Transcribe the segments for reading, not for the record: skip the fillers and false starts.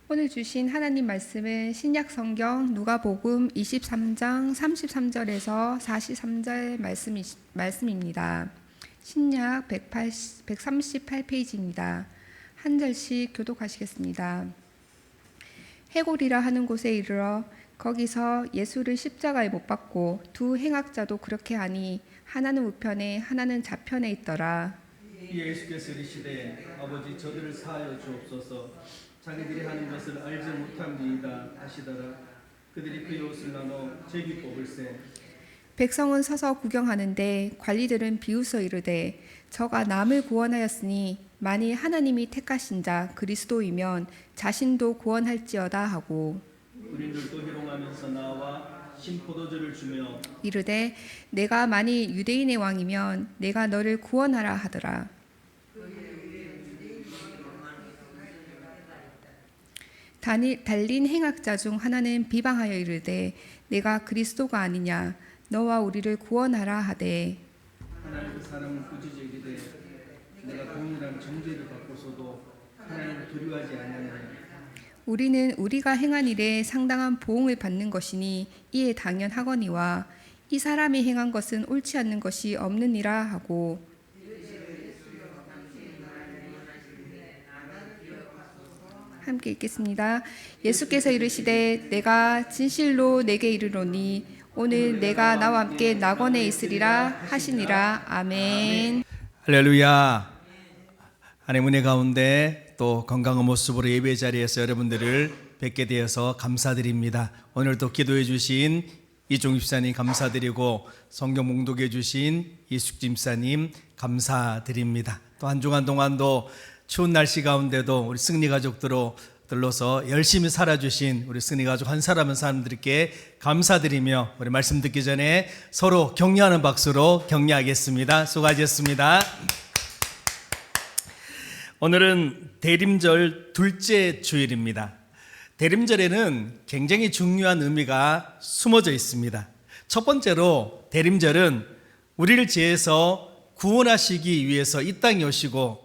오늘 주신 하나님 말씀은 신약 성경 누가복음 23장 33절에서 43절 말씀입니다. 신약 138페이지입니다. 한 절씩 교독하시겠습니다. 해골이라 하는 곳에 이르러 거기서 예수를 십자가에 못 박고 두 행악자도 그렇게 하니 하나는 우편에 하나는 좌편에 있더라. 예수께서 이르시되 아버지 저들을 사하여 주옵소서. 자기들이 하는 것을 알지 못함이이다 하시더라. 그들이 그의 옷을 나눠 제비 뽑을세. 백성은 서서 구경하는데 관리들은 비웃어 이르되 저가 남을 구원하였으니 만일 하나님이 택하신 자 그리스도이면 자신도 구원할지어다 하고 군인들도 희롱하면서 나와 신포도주를 주며 이르되 내가 만일 유대인의 왕이면 내가 너를 구원하라 하더라. 달린 행악자 중 하나는 비방하여 이르되 내가 그리스도가 아니냐 너와 우리를 구원하라 하되 하나님 그 사람은 꾸짖어 이르되 내가 동일한 정죄를 받고서도 하나님을 두려워하지 아니하느냐. 우리는 우리가 행한 일에 상당한 보응을 받는 것이니 이에 당연하거니와 이 사람이 행한 것은 옳지 않는 것이 없느니라 하고 함께 읽겠습니다. 예수께서 이르시되 내가 진실로 내게 이르노니 오늘 내가 나와 함께 낙원에 있으리라 하시니라. 아멘. 할렐루야. 하나님 은혜 가운데 또 건강한 모습으로 예배 자리에서 여러분들을 뵙게 되어서 감사드립니다. 오늘도 기도해 주신 이종 집사님 감사드리고 성경 봉독해 주신 이숙지 집사님 감사드립니다. 또 한 주간 동안도 추운 날씨 가운데도 우리 승리 가족들로서 열심히 살아주신 우리 승리 가족 한 사람 한 사람들께 감사드리며 우리 말씀 듣기 전에 서로 격려하는 박수로 격려하겠습니다. 수고하셨습니다. 오늘은 대림절 둘째 주일입니다. 대림절에는 굉장히 중요한 의미가 숨어져 있습니다. 첫 번째로 대림절은 우리를 지혜서 구원하시기 위해서 이 땅에 오시고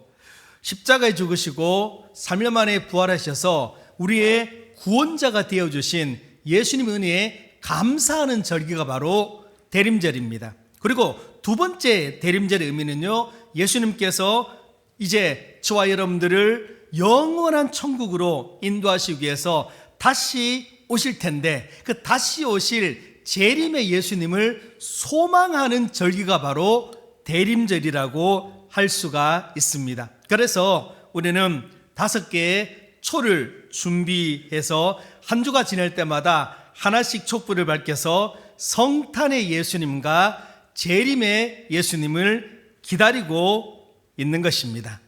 십자가에 죽으시고 3일 만에 부활하셔서 우리의 구원자가 되어주신 예수님의 은혜에 감사하는 절기가 바로 대림절입니다. 그리고 두 번째 대림절의 의미는요, 예수님께서 이제 저와 여러분들을 영원한 천국으로 인도하시기 위해서 다시 오실 텐데 그 다시 오실 재림의 예수님을 소망하는 절기가 바로 대림절이라고 할 수가 있습니다. 그래서 우리는 5개의 초를 준비해서 한 주가 지날 때마다 하나씩 촛불을 밝혀서 성탄의 예수님과 재림의 예수님을 기다리고 있는 것입니다.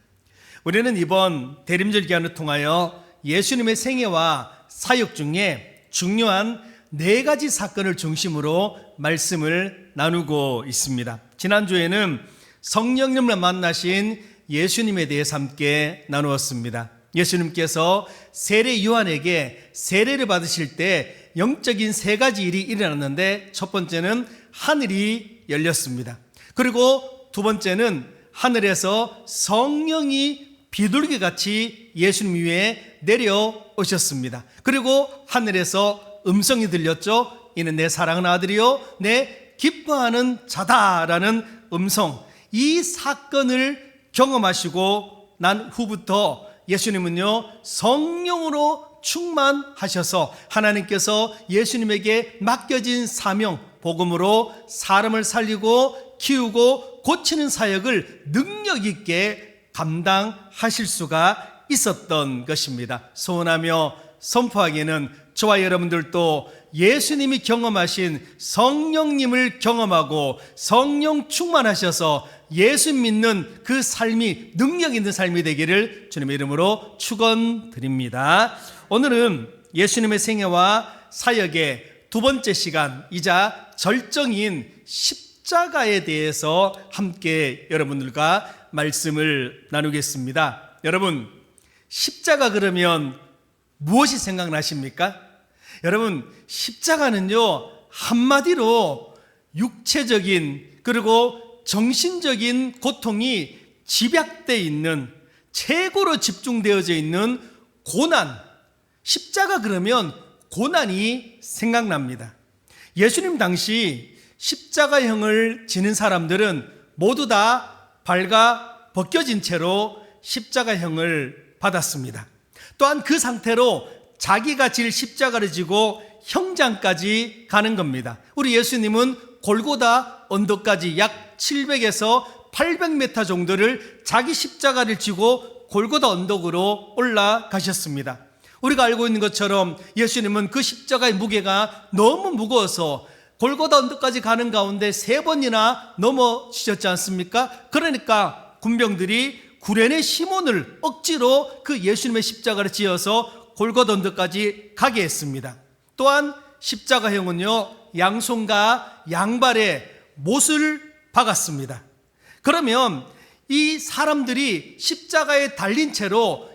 우리는 이번 대림절 기간을 통하여 예수님의 생애와 사역 중에 중요한 4가지 사건을 중심으로 말씀을 나누고 있습니다. 지난주에는 성령님을 만나신 예수님에 대해서 함께 나누었습니다. 예수님께서 세례 요한에게 세례를 받으실 때 영적인 3가지 일이 일어났는데 첫 번째는 하늘이 열렸습니다. 그리고 두 번째는 하늘에서 성령이 비둘기같이 예수님 위에 내려오셨습니다. 그리고 하늘에서 음성이 들렸죠. 이는 내 사랑하는 아들이요 내 기뻐하는 자다라는 음성. 이 사건을 경험하시고 난 후부터 예수님은요 성령으로 충만하셔서 하나님께서 예수님에게 맡겨진 사명 복음으로 사람을 살리고 키우고 고치는 사역을 능력 있게 감당하실 수가 있었던 것입니다. 소원하며 선포하기에는 저와 여러분들도 예수님이 경험하신 성령님을 경험하고 성령 충만하셔서 예수 믿는 그 삶이 능력 있는 삶이 되기를 주님의 이름으로 축원드립니다. 오늘은 예수님의 생애와 사역의 두 번째 시간이자 절정인 십자가에 대해서 함께 여러분들과 말씀을 나누겠습니다. 여러분, 십자가 그러면 무엇이 생각나십니까? 여러분, 십자가는요 한마디로 육체적인 그리고 정신적인 고통이 집약되어 있는 최고로 집중되어져 있는 고난, 십자가 그러면 고난이 생각납니다. 예수님 당시 십자가형을 지는 사람들은 모두 다 발가 벗겨진 채로 십자가형을 받았습니다. 또한 그 상태로 자기가 질 십자가를 지고 형장까지 가는 겁니다. 우리 예수님은 골고다 언덕까지 약 700에서 800m 정도를 자기 십자가를 지고 골고다 언덕으로 올라가셨습니다. 우리가 알고 있는 것처럼 예수님은 그 십자가의 무게가 너무 무거워서 골고다 언덕까지 가는 가운데 3번이나 넘어지셨지 않습니까? 그러니까 군병들이 구레네 시몬을 못으로 그 예수님의 십자가를 지어서 골고다 언덕까지 가게 했습니다. 또한 십자가형은요, 양손과 양발에 못을 박았습니다. 그러면 이 사람들이 십자가에 달린 채로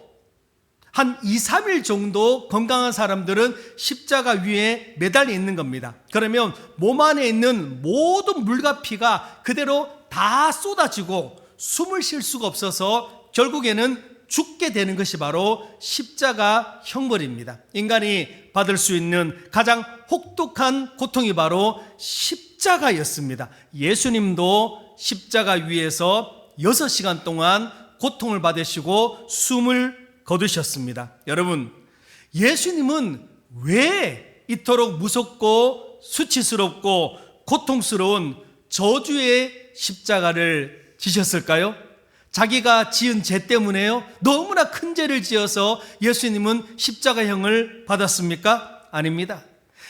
한 2, 3일 정도 건강한 사람들은 십자가 위에 매달려 있는 겁니다. 그러면 몸 안에 있는 모든 물과 피가 그대로 다 쏟아지고 숨을 쉴 수가 없어서 결국에는 죽게 되는 것이 바로 십자가 형벌입니다. 인간이 받을 수 있는 가장 혹독한 고통이 바로 십자가였습니다. 예수님도 십자가 위에서 6시간 동안 고통을 받으시고 숨을 거두셨습니다. 여러분, 예수님은 왜 이토록 무섭고 수치스럽고 고통스러운 저주의 십자가를 지셨을까요? 자기가 지은 죄 때문에요? 너무나 큰 죄를 지어서 예수님은 십자가형을 받았습니까? 아닙니다.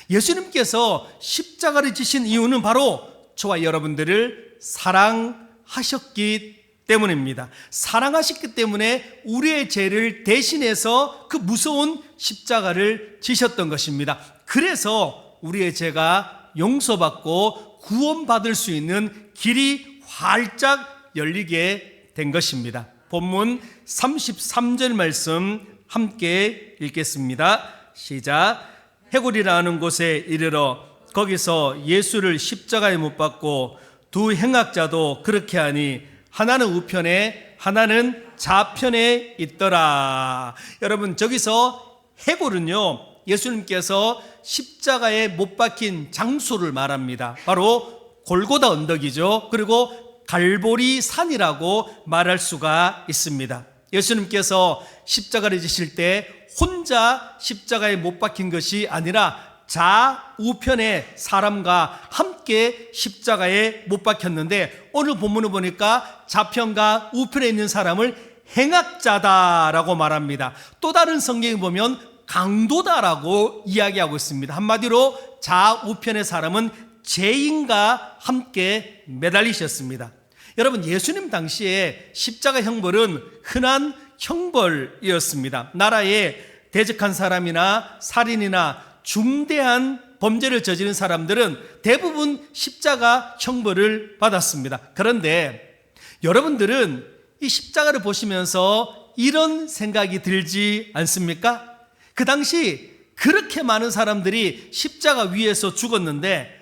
예수님께서 십자가를 지신 이유는 바로 저와 여러분들을 사랑하셨기 때문입니다. 사랑하셨기 때문에 우리의 죄를 대신해서 그 무서운 십자가를 지셨던 것입니다. 그래서 우리의 죄가 용서받고 구원받을 수 있는 길이 활짝 열리게 된 것입니다. 본문 33절 말씀 함께 읽겠습니다. 시작. 해골이라는 곳에 이르러 거기서 예수를 십자가에 못 박고 두 행악자도 그렇게 하니 하나는 우편에 하나는 좌편에 있더라. 여러분, 저기서 해골은요, 예수님께서 십자가에 못 박힌 장소를 말합니다. 바로 골고다 언덕이죠. 그리고 갈보리 산이라고 말할 수가 있습니다. 예수님께서 십자가를 지실 때 혼자 십자가에 못 박힌 것이 아니라 좌우편의 사람과 함께 십자가에 못 박혔는데, 오늘 본문을 보니까 좌편과 우편에 있는 사람을 행악자다라고 말합니다. 또 다른 성경에 보면 강도다라고 이야기하고 있습니다. 한마디로 좌우편의 사람은 죄인과 함께 매달리셨습니다. 여러분, 예수님 당시에 십자가 형벌은 흔한 형벌이었습니다. 나라에 대적한 사람이나 살인이나 중대한 범죄를 저지른 사람들은 대부분 십자가 형벌을 받았습니다. 그런데 여러분들은 이 십자가를 보시면서 이런 생각이 들지 않습니까? 그 당시 그렇게 많은 사람들이 십자가 위에서 죽었는데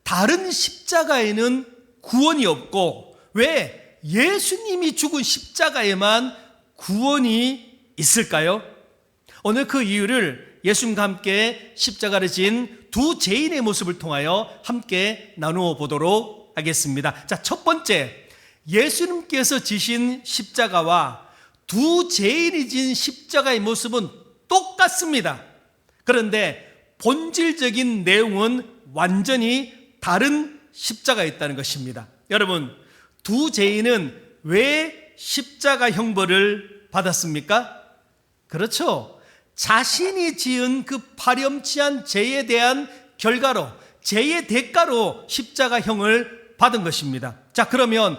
다른 십자가에는 구원이 없고 왜 예수님이 죽은 십자가에만 구원이 있을까요? 오늘 그 이유를 예수님과 함께 십자가를 진 두 죄인의 모습을 통하여 함께 나누어 보도록 하겠습니다. 자, 첫 번째, 예수님께서 지신 십자가와 두 죄인이 진 십자가의 모습은 똑같습니다. 그런데 본질적인 내용은 완전히 다른 십자가였다는 것입니다. 여러분, 두 죄인은 왜 십자가 형벌을 받았습니까? 그렇죠. 자신이 지은 그 파렴치한 죄에 대한 결과로, 죄의 대가로 십자가형을 받은 것입니다. 자, 그러면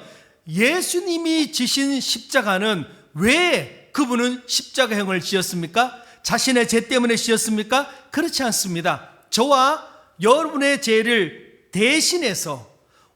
예수님이 지신 십자가는 왜 그분은 십자가형을 지었습니까? 자신의 죄 때문에 지었습니까? 그렇지 않습니다. 저와 여러분의 죄를 대신해서,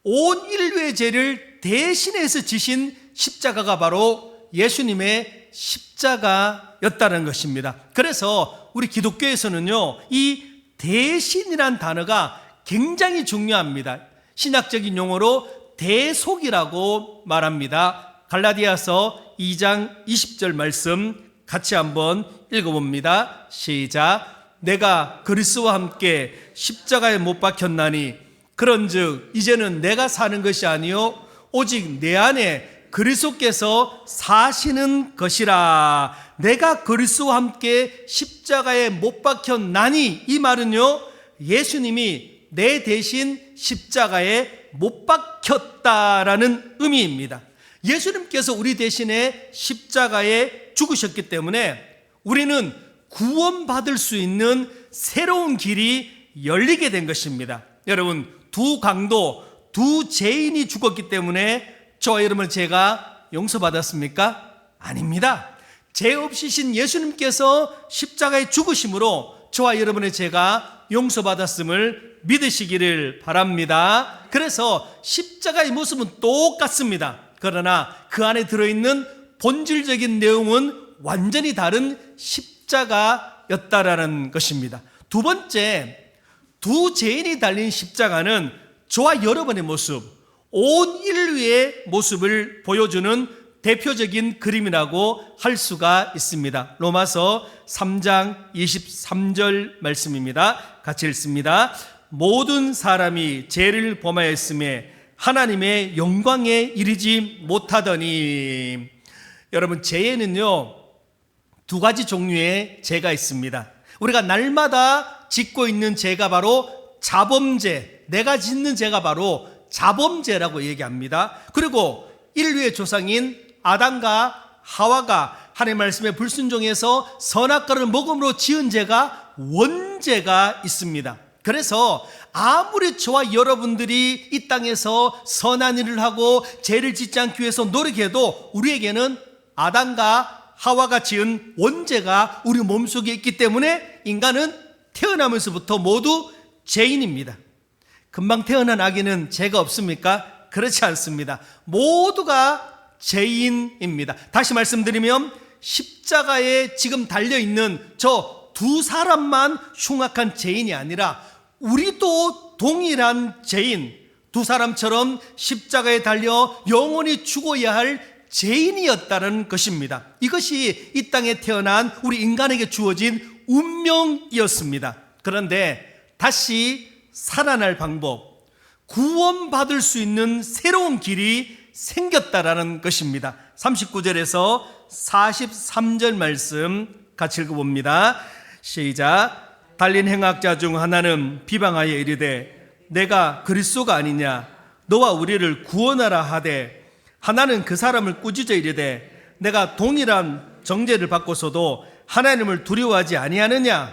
온 인류의 죄를 대신해서 지신 십자가가 바로 예수님의 십자가였다는 것입니다. 그래서 우리 기독교에서는요, 이 대신이란 단어가 굉장히 중요합니다. 신학적인 용어로 대속이라고 말합니다. 갈라디아서 2장 20절 말씀 같이 한번 읽어봅니다. 시작. 내가 그리스도와 함께 십자가에 못 박혔나니 그런즉 이제는 내가 사는 것이 아니요 오직 내 안에 그리스도께서 사시는 것이라. 내가 그리스도와 함께 십자가에 못 박혔나니, 이 말은요, 예수님이 내 대신 십자가에 못 박혔다라는 의미입니다. 예수님께서 우리 대신에 십자가에 죽으셨기 때문에 우리는 구원받을 수 있는 새로운 길이 열리게 된 것입니다. 여러분, 두 강도, 두 죄인이 죽었기 때문에 저와 여러분 제가 용서받았습니까? 아닙니다. 죄 없이신 예수님께서 십자가에 죽으심으로 저와 여러분의 죄가 용서받았음을 믿으시기를 바랍니다. 그래서 십자가의 모습은 똑같습니다. 그러나 그 안에 들어있는 본질적인 내용은 완전히 다른 십자가였다라는 것입니다. 두 번째, 두 죄인이 달린 십자가는 저와 여러분의 모습, 온 인류의 모습을 보여주는 대표적인 그림이라고 할 수가 있습니다. 로마서 3장 23절 말씀입니다. 같이 읽습니다. 모든 사람이 죄를 범하였음에 하나님의 영광에 이르지 못하더니. 여러분, 죄에는요 두 가지 종류의 죄가 있습니다. 우리가 날마다 짓고 있는 죄가 바로 자범죄, 내가 짓는 죄가 바로 자범죄라고 얘기합니다. 그리고 인류의 조상인 아담과 하와가 하나님의 말씀에 불순종해서 선악과를 먹음으로 지은 죄가 원죄가 있습니다. 그래서 아무리 저와 여러분들이 이 땅에서 선한 일을 하고 죄를 짓지 않기 위해서 노력해도 우리에게는 아담과 하와가 지은 원죄가 우리 몸속에 있기 때문에 인간은 태어나면서부터 모두 죄인입니다. 금방 태어난 아기는 죄가 없습니까? 그렇지 않습니다. 모두가 죄인입니다. 다시 말씀드리면 십자가에 지금 달려있는 저 두 사람만 흉악한 죄인이 아니라 우리도 동일한 죄인, 두 사람처럼 십자가에 달려 영원히 죽어야 할 죄인이었다는 것입니다. 이것이 이 땅에 태어난 우리 인간에게 주어진 운명이었습니다. 그런데 다시 살아날 방법, 구원받을 수 있는 새로운 길이 생겼다라는 것입니다. 39절에서 43절 말씀 같이 읽어봅니다. 시작. 달린 행악자 중 하나는 비방하여 이르되 내가 그리스도가 아니냐 너와 우리를 구원하라 하되, 하나는 그 사람을 꾸짖어 이르되 내가 동일한 정죄를 받고서도 하나님을 두려워하지 아니하느냐.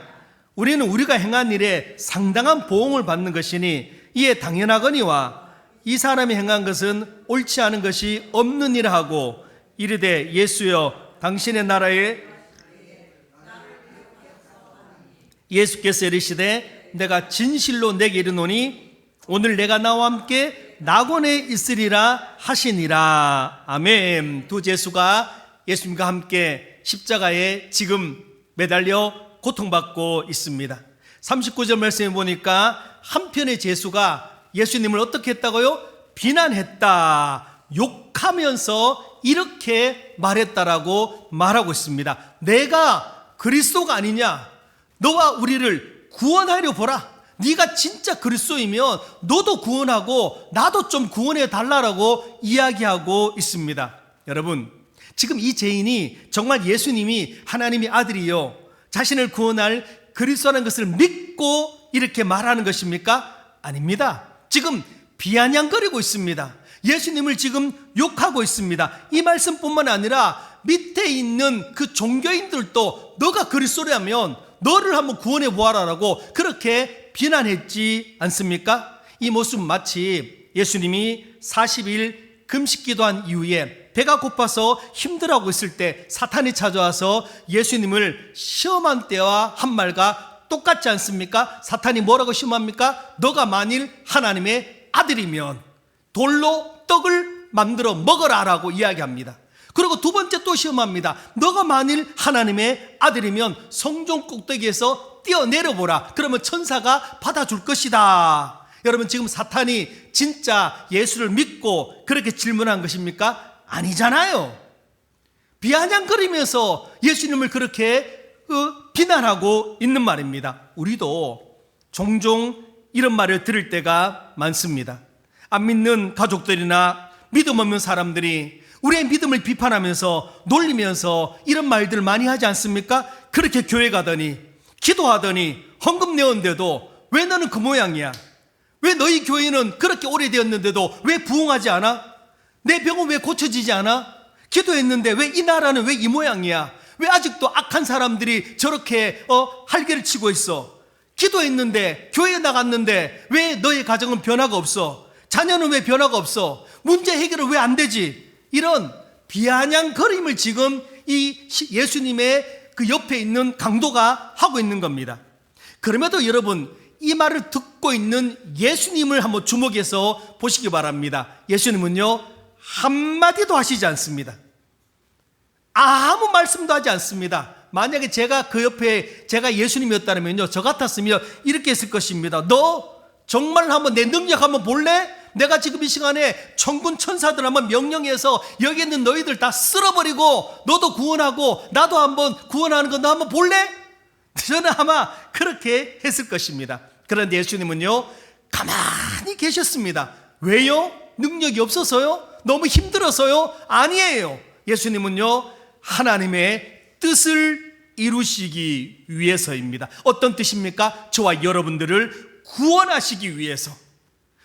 우리는 우리가 행한 일에 상당한 보응을 받는 것이니 이에 당연하거니와 이 사람이 행한 것은 옳지 않은 것이 없는 이라 하고 이르되 예수여 당신의 나라에 예수께서 이르시되 내가 진실로 내게 이르노니 오늘 내가 나와 함께 낙원에 있으리라 하시니라. 아멘. 두 죄수가 예수님과 함께 십자가에 지금 매달려 고통받고 있습니다. 39절 말씀에 보니까 한편의 죄수가 예수님을 어떻게 했다고요? 비난했다, 욕하면서 이렇게 말했다라고 말하고 있습니다. 내가 그리스도가 아니냐, 너와 우리를 구원하려 보라. 네가 진짜 그리스도이면 너도 구원하고 나도 좀 구원해 달라라고 이야기하고 있습니다. 여러분, 지금 이 죄인이 정말 예수님이 하나님의 아들이요 자신을 구원할 그리스도라는 것을 믿고 이렇게 말하는 것입니까? 아닙니다. 지금 비아냥거리고 있습니다. 예수님을 지금 욕하고 있습니다. 이 말씀뿐만 아니라 밑에 있는 그 종교인들도 너가 그리스도라면 너를 한번 구원해 보아라라고 그렇게 비난했지 않습니까? 이 모습은 마치 예수님이 40일 금식기도한 이후에 배가 고파서 힘들어하고 있을 때 사탄이 찾아와서 예수님을 시험한 때와 한 말과 똑같지 않습니까? 사탄이 뭐라고 시험합니까? 너가 만일 하나님의 아들이면 돌로 떡을 만들어 먹어라라고 이야기합니다. 그리고 두 번째 또 시험합니다. 너가 만일 하나님의 아들이면 성전 꼭대기에서 뛰어내려보라. 그러면 천사가 받아줄 것이다. 여러분, 지금 사탄이 진짜 예수를 믿고 그렇게 질문한 것입니까? 아니잖아요. 비아냥거리면서 예수님을 그렇게 비난하고 있는 말입니다. 우리도 종종 이런 말을 들을 때가 많습니다. 안 믿는 가족들이나 믿음 없는 사람들이 우리의 믿음을 비판하면서 놀리면서 이런 말들을 많이 하지 않습니까? 그렇게 교회 가더니 기도하더니 헌금 내었는데도 왜 너는 그 모양이야? 왜 너희 교회는 그렇게 오래되었는데도 왜 부흥하지 않아? 내 병은 왜 고쳐지지 않아? 기도했는데 왜 이 나라는 왜 이 모양이야? 왜 아직도 악한 사람들이 저렇게 할개를 치고 있어? 기도했는데 교회에 나갔는데 왜 너의 가정은 변화가 없어? 자녀는 왜 변화가 없어? 문제 해결은 왜 안 되지? 이런 비아냥거림을 지금 이 예수님의 그 옆에 있는 강도가 하고 있는 겁니다. 그럼에도 여러분, 이 말을 듣고 있는 예수님을 한번 주목해서 보시기 바랍니다. 예수님은요, 한마디도 하시지 않습니다. 아무 말씀도 하지 않습니다. 만약에 제가 그 옆에 제가 예수님이었다면요, 저 같았으면 이렇게 했을 것입니다. 너 정말 한번 내 능력 한번 볼래? 내가 지금 이 시간에 천군 천사들 한번 명령해서 여기 있는 너희들 다 쓸어버리고 너도 구원하고 나도 한번 구원하는 거 너 한번 볼래? 저는 아마 그렇게 했을 것입니다. 그런데 예수님은요, 가만히 계셨습니다. 왜요? 능력이 없어서요? 너무 힘들어서요? 아니에요. 예수님은요, 하나님의 뜻을 이루시기 위해서입니다. 어떤 뜻입니까? 저와 여러분들을 구원하시기 위해서,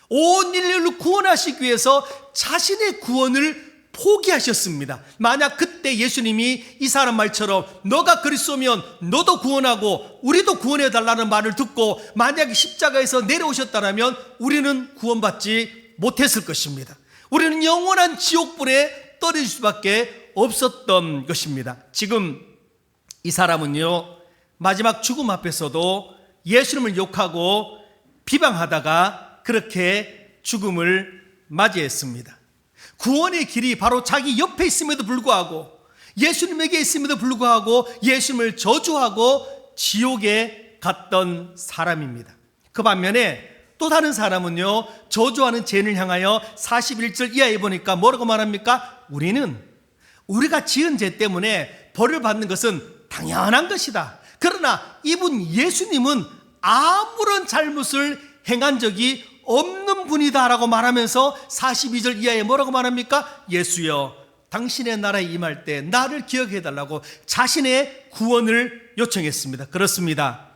온 인류를 구원하시기 위해서 자신의 구원을 포기하셨습니다. 만약 그때 예수님이 이 사람 말처럼 너가 그리스도면 너도 구원하고 우리도 구원해달라는 말을 듣고 만약에 십자가에서 내려오셨다면 우리는 구원받지 못했을 것입니다. 우리는 영원한 지옥불에 떨어질 수밖에 없었던 것입니다. 지금 이 사람은요, 마지막 죽음 앞에서도 예수님을 욕하고 비방하다가 그렇게 죽음을 맞이했습니다. 구원의 길이 바로 자기 옆에 있음에도 불구하고, 예수님에게 있음에도 불구하고 예수님을 저주하고 지옥에 갔던 사람입니다. 그 반면에 또 다른 사람은요, 저주하는 죄인을 향하여 41절 이하에 보니까 뭐라고 말합니까? 우리가 지은 죄 때문에 벌을 받는 것은 당연한 것이다. 그러나 이분 예수님은 아무런 잘못을 행한 적이 없는 분이다 라고 말하면서 42절 이하에 뭐라고 말합니까? 예수여, 당신의 나라에 임할 때 나를 기억해 달라고 자신의 구원을 요청했습니다. 그렇습니다.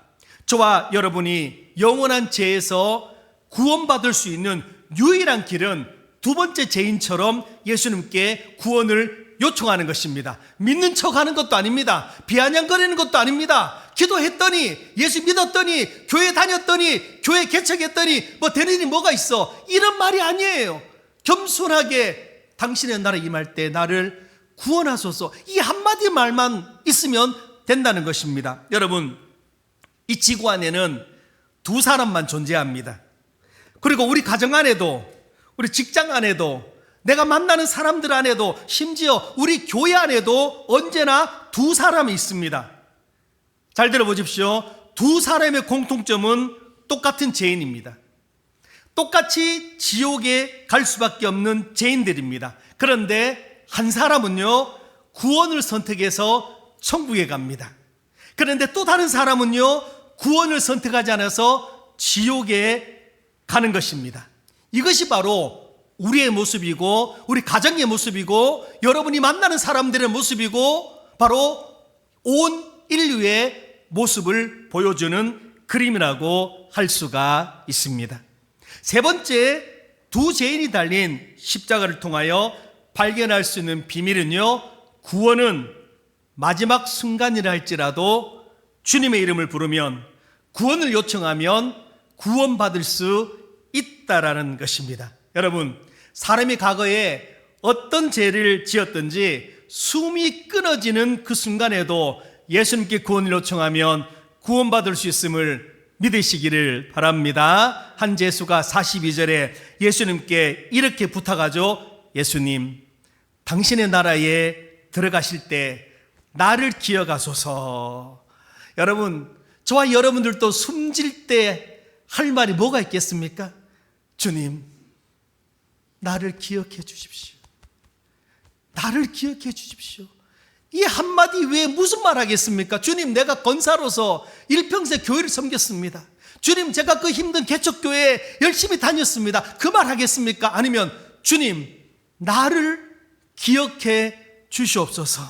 저와 여러분이 영원한 죄에서 구원받을 수 있는 유일한 길은 두 번째 죄인처럼 예수님께 구원을 요청하는 것입니다. 믿는 척하는 것도 아닙니다. 비아냥거리는 것도 아닙니다. 기도했더니, 예수 믿었더니, 교회 다녔더니, 교회 개척했더니 뭐 되는 일이 뭐가 있어, 이런 말이 아니에요. 겸손하게 당신의 나라에 임할 때 나를 구원하소서, 이 한마디 말만 있으면 된다는 것입니다. 여러분, 이 지구 안에는 두 사람만 존재합니다. 그리고 우리 가정 안에도, 우리 직장 안에도, 내가 만나는 사람들 안에도, 심지어 우리 교회 안에도 언제나 두 사람이 있습니다. 잘 들어보십시오. 두 사람의 공통점은 똑같은 죄인입니다. 똑같이 지옥에 갈 수밖에 없는 죄인들입니다. 그런데 한 사람은요, 구원을 선택해서 천국에 갑니다. 그런데 또 다른 사람은요, 구원을 선택하지 않아서 지옥에 가는 것입니다. 이것이 바로 우리의 모습이고, 우리 가정의 모습이고, 여러분이 만나는 사람들의 모습이고, 바로 온 인류의 모습을 보여주는 그림이라고 할 수가 있습니다. 세 번째, 두 죄인이 달린 십자가를 통하여 발견할 수 있는 비밀은요, 구원은 마지막 순간이라 할지라도 주님의 이름을 부르면, 구원을 요청하면 구원받을 수 있다라는 것입니다. 여러분, 사람이 과거에 어떤 죄를 지었든지 숨이 끊어지는 그 순간에도 예수님께 구원을 요청하면 구원받을 수 있음을 믿으시기를 바랍니다. 한 제수가 42절에 예수님께 이렇게 부탁하죠. 예수님, 당신의 나라에 들어가실 때 나를 기억하소서. 여러분, 저와 여러분들도 숨질 때 할 말이 뭐가 있겠습니까? 주님, 나를 기억해 주십시오. 나를 기억해 주십시오. 이 한마디 외에 무슨 말 하겠습니까? 주님, 내가 권사로서 일평생 교회를 섬겼습니다. 주님, 제가 그 힘든 개척교회에 열심히 다녔습니다. 그 말 하겠습니까? 아니면 주님, 나를 기억해 주시옵소서.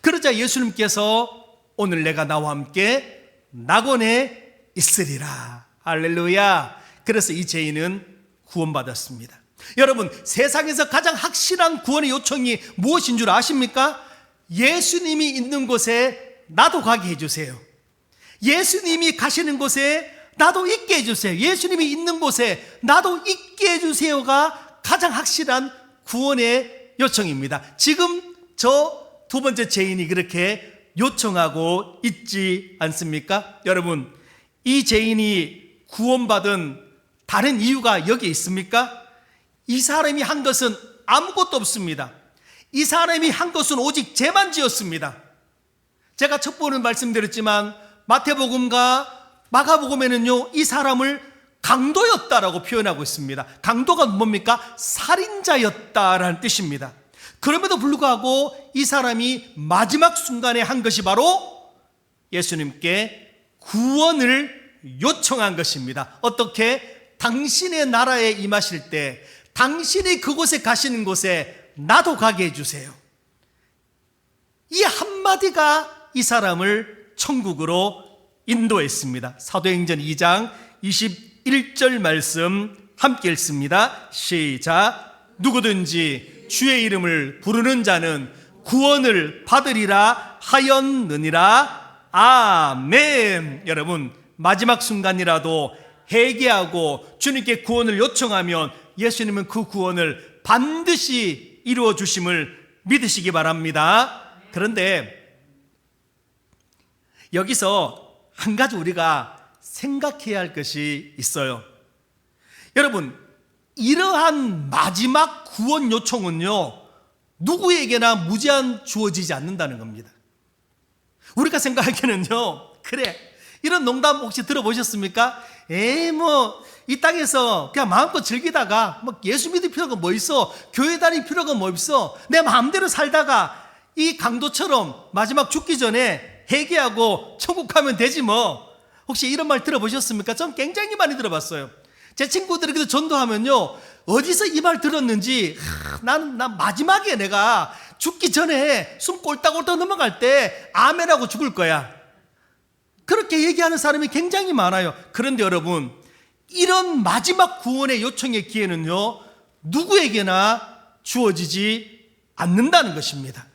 그러자 예수님께서 오늘 내가 나와 함께 낙원에 있으리라. 할렐루야. 그래서 이 죄인은 구원받았습니다. 여러분, 세상에서 가장 확실한 구원의 요청이 무엇인 줄 아십니까? 예수님이 있는 곳에 나도 가게 해주세요. 예수님이 가시는 곳에 나도 있게 해주세요. 예수님이 있는 곳에 나도 있게 해주세요가 가장 확실한 구원의 요청입니다. 지금 저 두 번째 죄인이 그렇게 요청하고 있지 않습니까? 여러분, 이 죄인이 구원받은 다른 이유가 여기에 있습니까? 이 사람이 한 것은 아무것도 없습니다. 이 사람이 한 것은 오직 죄만 지었습니다. 제가 첫 번에 말씀드렸지만 마태복음과 마가복음에는요, 이 사람을 강도였다라고 표현하고 있습니다. 강도가 뭡니까? 살인자였다라는 뜻입니다. 그럼에도 불구하고 이 사람이 마지막 순간에 한 것이 바로 예수님께 구원을 요청한 것입니다. 어떻게? 당신의 나라에 임하실 때 당신이 그곳에 가시는 곳에 나도 가게 해주세요. 이 한마디가 이 사람을 천국으로 인도했습니다. 사도행전 2장 21절 말씀 함께 읽습니다. 시작. 누구든지 주의 이름을 부르는 자는 구원을 받으리라 하였느니라. 아멘. 여러분, 마지막 순간이라도 회개하고 주님께 구원을 요청하면 예수님은 그 구원을 반드시 이루어 주심을 믿으시기 바랍니다. 그런데 여기서 한 가지 우리가 생각해야 할 것이 있어요. 여러분, 이러한 마지막 구원 요청은요, 누구에게나 무제한 주어지지 않는다는 겁니다. 우리가 생각하기에는요, 그래, 이런 농담 혹시 들어보셨습니까? 이 땅에서 그냥 마음껏 즐기다가 예수 믿을 필요가 뭐 있어? 교회 다닐 필요가 뭐 있어? 내 마음대로 살다가 이 강도처럼 마지막 죽기 전에 회개하고 천국 가면 되지 뭐. 혹시 이런 말 들어보셨습니까? 전 굉장히 많이 들어봤어요. 제 친구들에게도 전도하면요, 어디서 이 말 들었는지, 난 마지막에 내가 죽기 전에 숨 꼴딱꼴딱 넘어갈 때 아멘하고 죽을 거야. 그렇게 얘기하는 사람이 굉장히 많아요. 그런데 여러분, 이런 마지막 구원의 요청의 기회는요, 누구에게나 주어지지 않는다는 것입니다.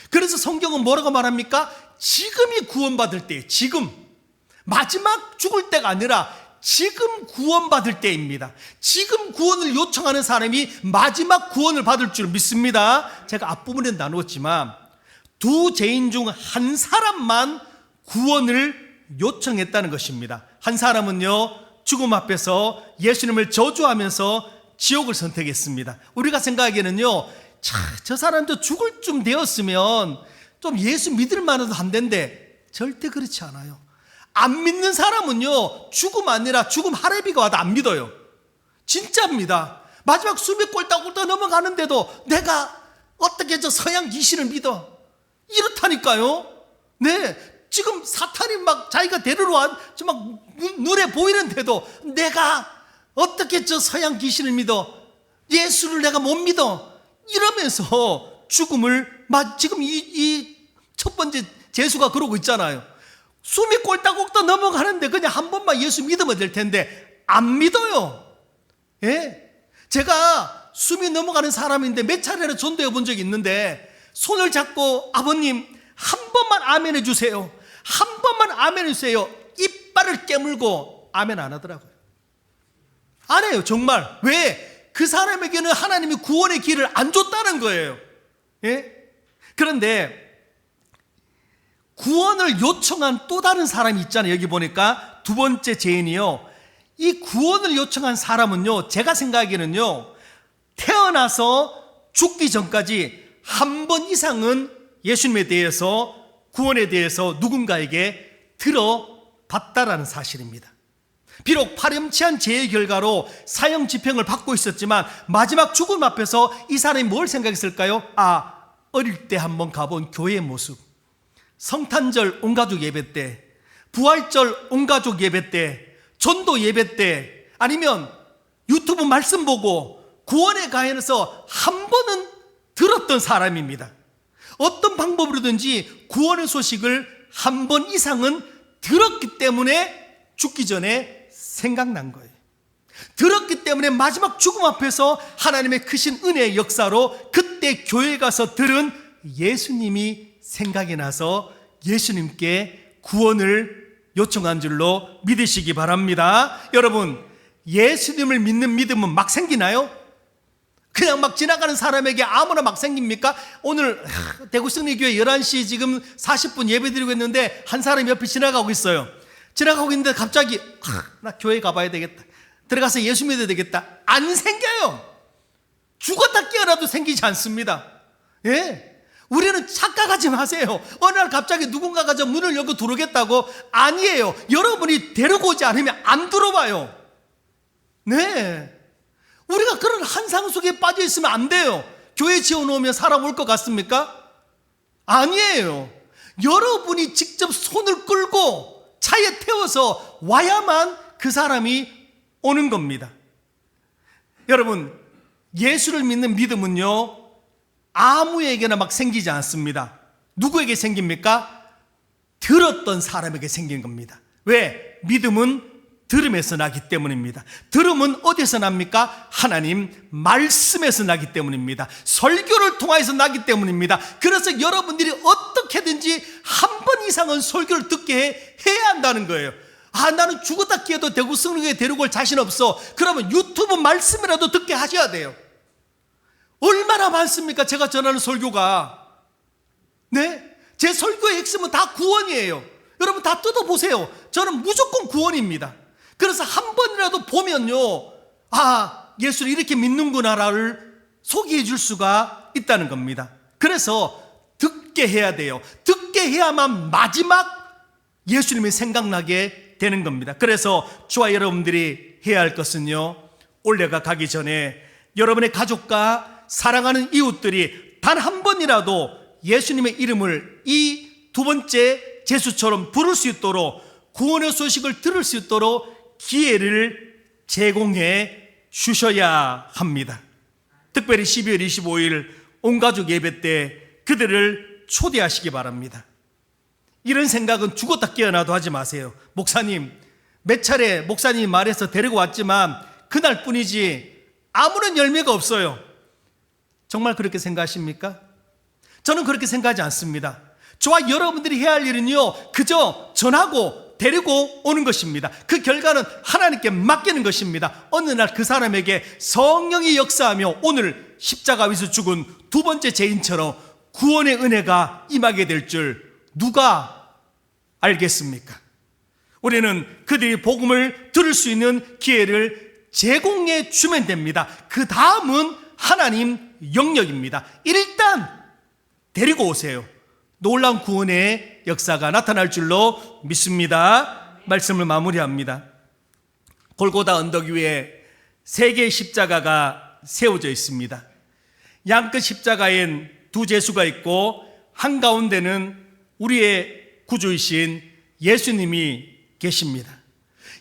그래서 성경은 뭐라고 말합니까? 지금이 구원받을 때예요. 지금. 마지막 죽을 때가 아니라 지금 구원받을 때입니다. 지금 구원을 요청하는 사람이 마지막 구원을 받을 줄 믿습니다. 제가 앞부분에 나누었지만 두 죄인 중 한 사람만 구원을 요청했다는 것입니다. 한 사람은요, 죽음 앞에서 예수님을 저주하면서 지옥을 선택했습니다. 우리가 생각하기에는요, 저 사람도 죽을 쯤 되었으면 좀 예수 믿을 만해도 안 된대. 절대 그렇지 않아요. 안 믿는 사람은요, 죽음 아니라 죽음 할애비가 와도 안 믿어요. 진짜입니다. 마지막 숨이 꼴딱꼴딱 넘어가는데도 내가 어떻게 저 서양 귀신을 믿어? 이렇다니까요. 네, 지금 사탄이 막 자기가 데리러 와, 막 눈에 보이는데도 내가 어떻게 저 서양 귀신을 믿어? 예수를 내가 못 믿어? 이러면서 죽음을, 지금 이 첫 번째 제수가 그러고 있잖아요. 숨이 꼴딱꼴딱 넘어가는데 그냥 한 번만 예수 믿으면 될 텐데 안 믿어요. 예? 제가 숨이 넘어가는 사람인데 몇 차례나 전도해 본 적이 있는데 손을 잡고 아버님 한 번만 아멘 해주세요. 한 번만 아멘 해주세요. 이빨을 깨물고 아멘 안 하더라고요. 안 해요, 정말. 왜? 그 사람에게는 하나님이 구원의 길을 안 줬다는 거예요. 예? 그런데 구원을 요청한 또 다른 사람이 있잖아요. 여기 보니까 두 번째 죄인이요, 이 구원을 요청한 사람은요, 제가 생각하기에는요, 태어나서 죽기 전까지 한 번 이상은 예수님에 대해서, 구원에 대해서 누군가에게 들어봤다라는 사실입니다. 비록 파렴치한 죄의 결과로 사형 집행을 받고 있었지만 마지막 죽음 앞에서 이 사람이 뭘 생각했을까요? 어릴 때 한번 가본 교회의 모습, 성탄절 온가족 예배 때, 부활절 온가족 예배 때, 전도 예배 때, 아니면 유튜브 말씀 보고 구원의 가연에서 한 번은 들었던 사람입니다. 어떤 방법으로든지 구원의 소식을 한 번 이상은 들었기 때문에 죽기 전에 생각난 거예요. 들었기 때문에 마지막 죽음 앞에서 하나님의 크신 은혜의 역사로 그때 교회 가서 들은 예수님이 생각이 나서 예수님께 구원을 요청한 줄로 믿으시기 바랍니다. 여러분, 예수님을 믿는 믿음은 막 생기나요? 그냥 막 지나가는 사람에게 아무나 막 생깁니까? 오늘 대구 승리교회 11시 지금 40분 예배 드리고 있는데 한 사람이 옆에 지나가고 있어요. 지나가고 있는데 갑자기 나 교회 가봐야 되겠다, 들어가서 예수 믿어야 되겠다. 안 생겨요. 죽었다 깨어나도 생기지 않습니다. 예? 우리는 착각하지 마세요. 어느 날 갑자기 누군가가 저 문을 열고 들어오겠다고. 아니에요. 여러분이 데리고 오지 않으면 안 들어와요. 네, 우리가 그런 환상 속에 빠져 있으면 안 돼요. 교회 지어놓으면 사람 올 것 같습니까? 아니에요. 여러분이 직접 손을 끌고 차에 태워서 와야만 그 사람이 오는 겁니다. 여러분, 예수를 믿는 믿음은요, 아무에게나 막 생기지 않습니다. 누구에게 생깁니까? 들었던 사람에게 생긴 겁니다. 왜? 믿음은 들음에서 나기 때문입니다. 들음은 어디서 납니까? 하나님 말씀에서 나기 때문입니다. 설교를 통해서 나기 때문입니다. 그래서 여러분들이 어떻게든지 한 번 이상은 설교를 듣게 해야 한다는 거예요. 아, 나는 죽었다 깨도 대구 승리교회 데리고 올 자신 없어. 그러면 유튜브 말씀이라도 듣게 하셔야 돼요. 얼마나 많습니까? 제가 전하는 설교가. 네? 제 설교의 핵심은 다 구원이에요. 여러분 다 뜯어보세요. 저는 무조건 구원입니다. 그래서 한 번이라도 보면요, 아, 예수를 이렇게 믿는구나를 소개해 줄 수가 있다는 겁니다. 그래서 듣게 해야 돼요. 듣게 해야만 마지막 예수님이 생각나게 되는 겁니다. 그래서 저와 여러분들이 해야 할 것은요, 올해가 가기 전에 여러분의 가족과 사랑하는 이웃들이 단 한 번이라도 예수님의 이름을 이 두 번째 제수처럼 부를 수 있도록, 구원의 소식을 들을 수 있도록 기회를 제공해 주셔야 합니다. 특별히 12월 25일 온가족 예배 때 그들을 초대하시기 바랍니다. 이런 생각은 죽었다 깨어나도 하지 마세요. 목사님, 몇 차례 목사님이 말해서 데리고 왔지만 그날뿐이지 아무런 열매가 없어요. 정말 그렇게 생각하십니까? 저는 그렇게 생각하지 않습니다. 저와 여러분들이 해야 할 일은요, 그저 전하고 데리고 오는 것입니다. 그 결과는 하나님께 맡기는 것입니다. 어느 날 그 사람에게 성령이 역사하며 오늘 십자가 위에서 죽은 두 번째 죄인처럼 구원의 은혜가 임하게 될 줄 누가 알겠습니까? 우리는 그들이 복음을 들을 수 있는 기회를 제공해 주면 됩니다. 그 다음은 하나님 영역입니다. 일단 데리고 오세요. 놀라운 구원의 역사가 나타날 줄로 믿습니다. 말씀을 마무리합니다. 골고다 언덕 위에 세 개의 십자가가 세워져 있습니다. 양끝 십자가엔 두 제수가 있고 한가운데는 우리의 구주이신 예수님이 계십니다.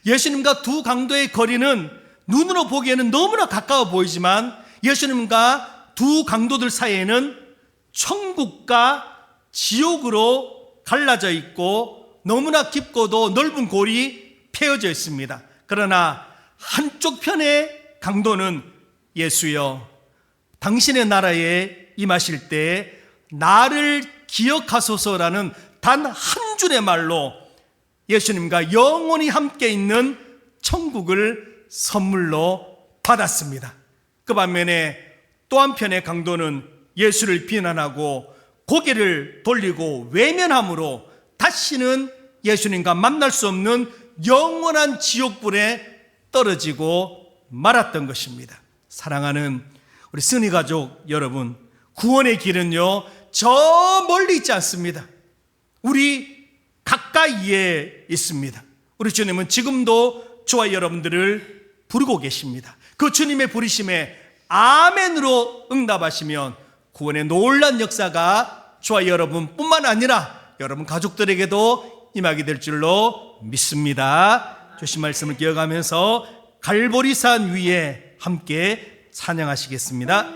예수님과 두 강도의 거리는 눈으로 보기에는 너무나 가까워 보이지만 예수님과 두 강도들 사이에는 천국과 지옥으로 갈라져 있고 너무나 깊고도 넓은 골이 패여져 있습니다. 그러나 한쪽 편의 강도는 예수여, 당신의 나라에 임하실 때 나를 기억하소서라는 단 한 줄의 말로 예수님과 영원히 함께 있는 천국을 선물로 받았습니다. 그 반면에 또 한편의 강도는 예수를 비난하고 고개를 돌리고 외면함으로 다시는 예수님과 만날 수 없는 영원한 지옥불에 떨어지고 말았던 것입니다. 사랑하는 우리 승리 가족 여러분, 구원의 길은요, 저 멀리 있지 않습니다. 우리 가까이에 있습니다. 우리 주님은 지금도 저와 여러분들을 부르고 계십니다. 그 주님의 부르심에 아멘으로 응답하시면 구원의 놀란 역사가 저와 여러분뿐만 아니라 여러분 가족들에게도 임하게 될 줄로 믿습니다. 주신 말씀을 기억하면서 갈보리산 위에 함께 찬양하시겠습니다.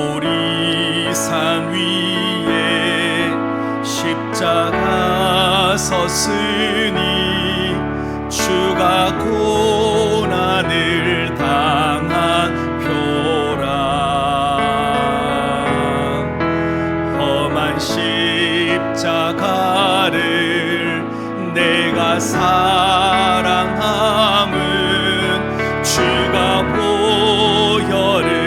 갈보리산 위에 십자가 섰으니 주가 고난을 당한 표라. 험한 십자가를 내가 사랑함은 주가 보혈을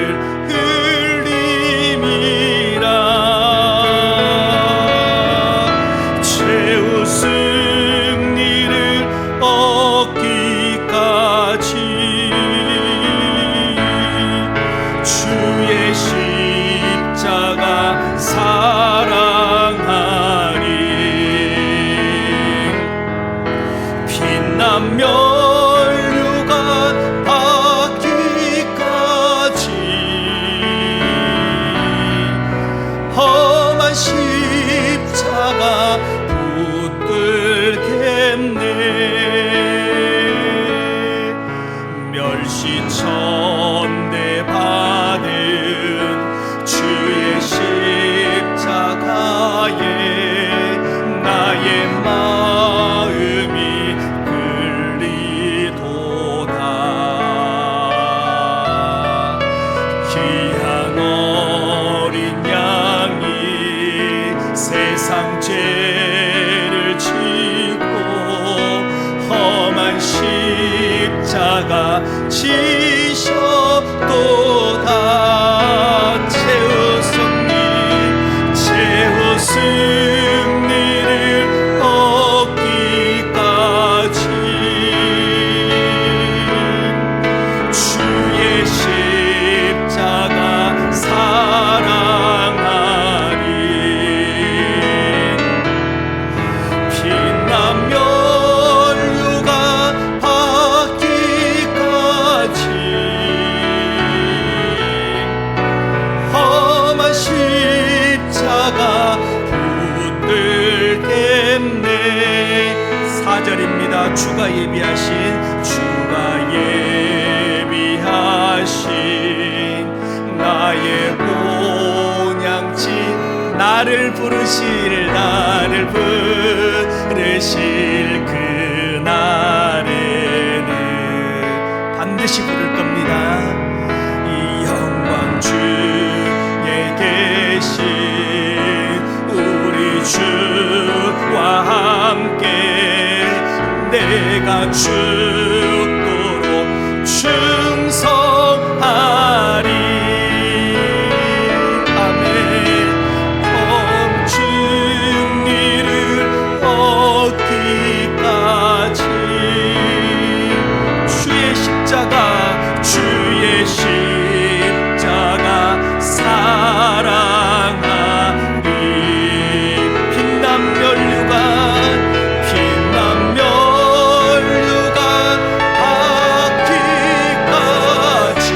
최후 승리를 얻기까지 주의 십자가 사랑하리. 빛난 면류관 받기까지 험한 십자가 붙들겠네. 멸시천대 받은 주의 십자가에 나의 마음이 끌리도다. 귀한 어린 양이 세상 죄를 지고 험한 십자가 지셨도다. 최후 승리를 얻기까지 주의 십자가 사랑하리. 빛난 면류관 받기까지 험한 십자가 붙들겠네. 4절입니다. 주가 예비하신 나의 본향지 나를 부르실 그날에는 반드시 부를 겁니다. 이 영광 주에 계신 우리 주와 함께 내가 죽도록 충성하리. 아멘. 승리를 얻기까지 주의 십자가 사랑하리. 빛난 면류관 받기까지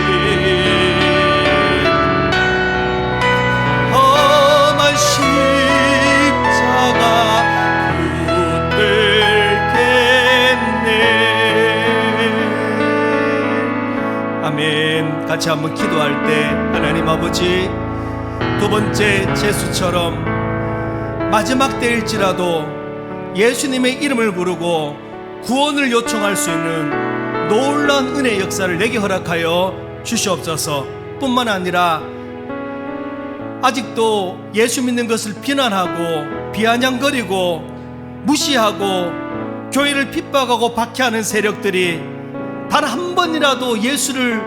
험한 십자가 붙들겠네. 아멘. 같이 한번 기도할 때 하나님 아버지, 두 번째 제수처럼 마지막 때일지라도 예수님의 이름을 부르고 구원을 요청할 수 있는 놀라운 은혜의 역사를 내게 허락하여 주시옵소서. 뿐만 아니라 아직도 예수 믿는 것을 비난하고 비아냥거리고 무시하고 교회를 핍박하고 박해하는 세력들이 단 한 번이라도 예수를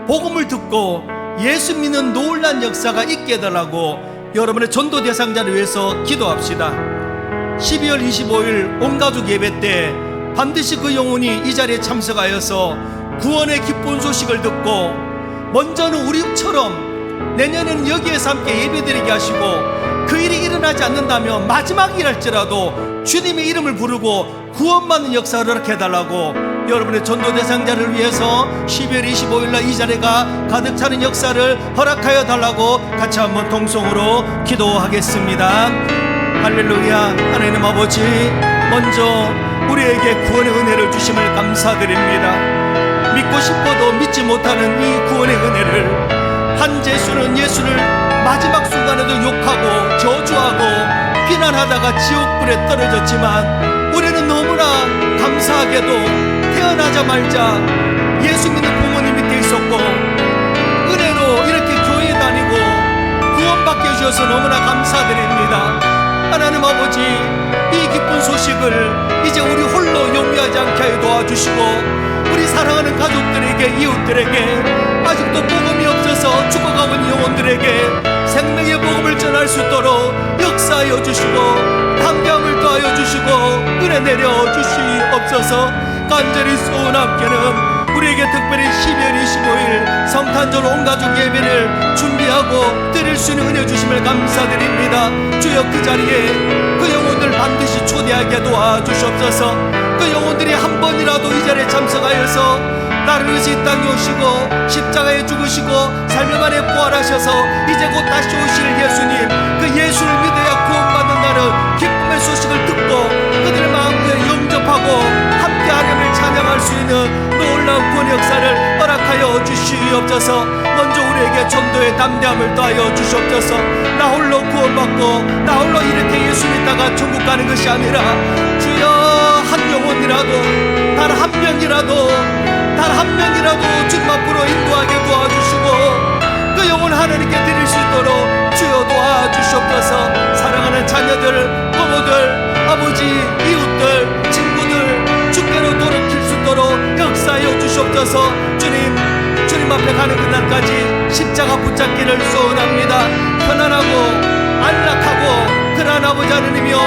복음을 듣고 예수 믿는 놀란 역사가 있게 해달라고 여러분의 전도 대상자를 위해서 기도합시다. 12월 25일 온가족 예배 때 반드시 그 영혼이 이 자리에 참석하여서 구원의 기쁜 소식을 듣고 먼저는 우리처럼 내년에는 여기에서 함께 예배드리게 하시고, 그 일이 일어나지 않는다면 마지막이랄지라도 주님의 이름을 부르고 구원받는 역사를 허락해달라고, 여러분의 전도 대상자를 위해서 12월 25일날 이 자리가 가득 차는 역사를 허락하여 달라고 같이 한번 통성으로 기도하겠습니다. 할렐루야. 하나님 아버지, 먼저 우리에게 구원의 은혜를 주심을 감사드립니다. 믿고 싶어도 믿지 못하는 이 구원의 은혜를, 한제수는 예수를 마지막 순간에도 욕하고 저주하고 비난하다가 지옥불에 떨어졌지만, 우리는 너무나 감사하게도 태어나자마자 예수 믿는 부모님 밑에 있었고 은혜로 이렇게 교회 다니고 구원받게 해주셔서 너무나 감사드립니다. 하나님 아버지, 이 기쁜 소식을 이제 우리 홀로 용기하지 않게 하여 도와주시고, 우리 사랑하는 가족들에게, 이웃들에게, 아직도 복음이 없어서 죽어가고 있는 영혼들에게 생명의 복음을 전할 수 있도록 역사하여 주시고 담대함을 더하여 주시고 은혜 내려 주시옵소서. 간절히 소원함께는 우리에게 특별히 12월 25일 성탄절 온가족 예배를 준비하고 드릴 수 있는 은혜 주심을 감사드립니다. 주여, 그 자리에 그 영혼들 반드시 초대하게 도와주시옵소서. 그 영혼들이 한 번이라도 이 자리에 참석하여서 나를 위해서 이 땅에 오시고 십자가에 죽으시고 3일 만에 부활하셔서 이제 곧 다시 오실 예수님, 그 예수를 믿어야 구원받는다는 기쁨의 소식을 듣고 그들의 마음에 영접하고 함께 하나님을 찬양할 수 있는 놀라운 구원의 역사를 허락하여 주시옵소서. 먼저 우리에게 전도의 담대함을 더하여 주시옵소서. 나 홀로 구원받고 나 홀로 이렇게 예수 믿다가 천국 가는 것이 아니라, 주여, 한 영혼이라도, 단 한 명이라도, 단 한 명이라도 주님 앞으로 인도하게 도와주시고 그 영혼 하나님께 드릴 수 있도록 주여 도와주시옵소서. 사랑하는 자녀들, 부모들, 아버지, 이웃들, 친구들 주께로 돌이킬 수 있도록 역사하여 주시옵소서. 주님 앞에 가는 그날까지 십자가 붙잡기를 소원합니다. 편안하고 안락하고 그러한 아버지 하나님이여,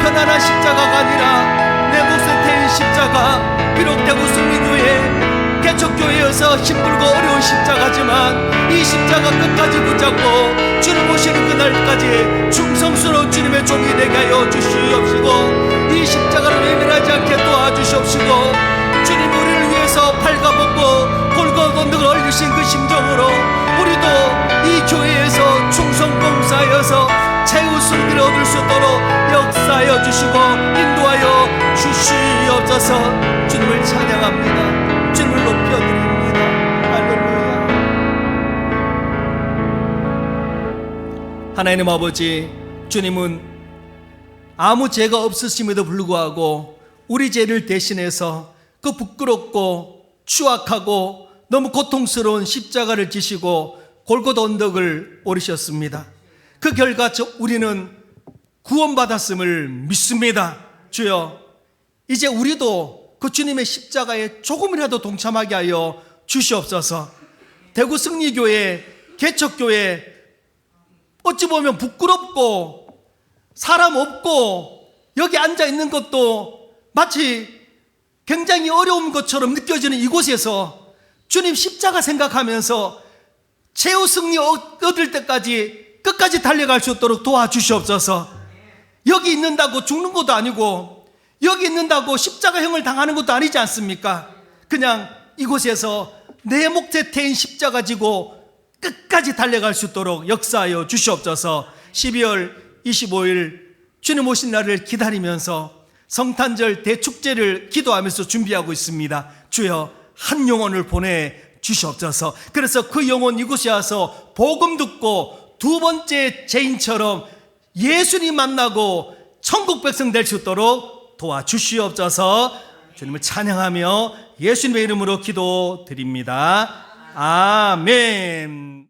편안한 십자가가 아니라 내 몫에 태인 십자가, 비록 대구 승리교회 개척교회여서 힘들고 어려운 십자가지만 이 십자가 끝까지 붙잡고 주님 오시는 그날까지 충성스러운 주님의 종이 되게 하여 주시옵시고, 이 십자가를 외면하지 않게 도와주시옵시고, 주님 우리를 위해서 팔가벗고 골고루 언덕을 얼리신 그 심정으로 우리도 이 교회에서 충성봉사하여서 최후 승리를 얻을 수 있도록 역사하여 주시고 인도하여 주시옵소서. 주님을 찬양합니다. 주님을 높여드립니다. 할렐루야. 하나님 아버지, 주님은 아무 죄가 없으심에도 불구하고 우리 죄를 대신해서 그 부끄럽고 추악하고 너무 고통스러운 십자가를 지시고 골고다 언덕을 오르셨습니다. 그 결과 우리는 구원받았음을 믿습니다. 주여, 이제 우리도 그 주님의 십자가에 조금이라도 동참하게 하여 주시옵소서. 대구 승리교회, 개척교회, 어찌 보면 부끄럽고 사람 없고 여기 앉아 있는 것도 마치 굉장히 어려운 것처럼 느껴지는 이곳에서 주님 십자가 생각하면서 최후 승리 얻을 때까지 끝까지 달려갈 수 있도록 도와주시옵소서. 여기 있는다고 죽는 것도 아니고 여기 있는다고 십자가형을 당하는 것도 아니지 않습니까? 그냥 이곳에서 내 몫에 태인 십자가 지고 끝까지 달려갈 수 있도록 역사하여 주시옵소서. 12월 25일 주님 오신 날을 기다리면서 성탄절 대축제를 기도하면서 준비하고 있습니다. 주여, 한 영혼을 보내 주시옵소서. 그래서 그 영혼 이곳에 와서 복음 듣고 두 번째 죄인처럼 예수님 만나고 천국 백성 될 수 있도록 도와주시옵소서. 주님을 찬양하며 예수님의 이름으로 기도드립니다. 아멘.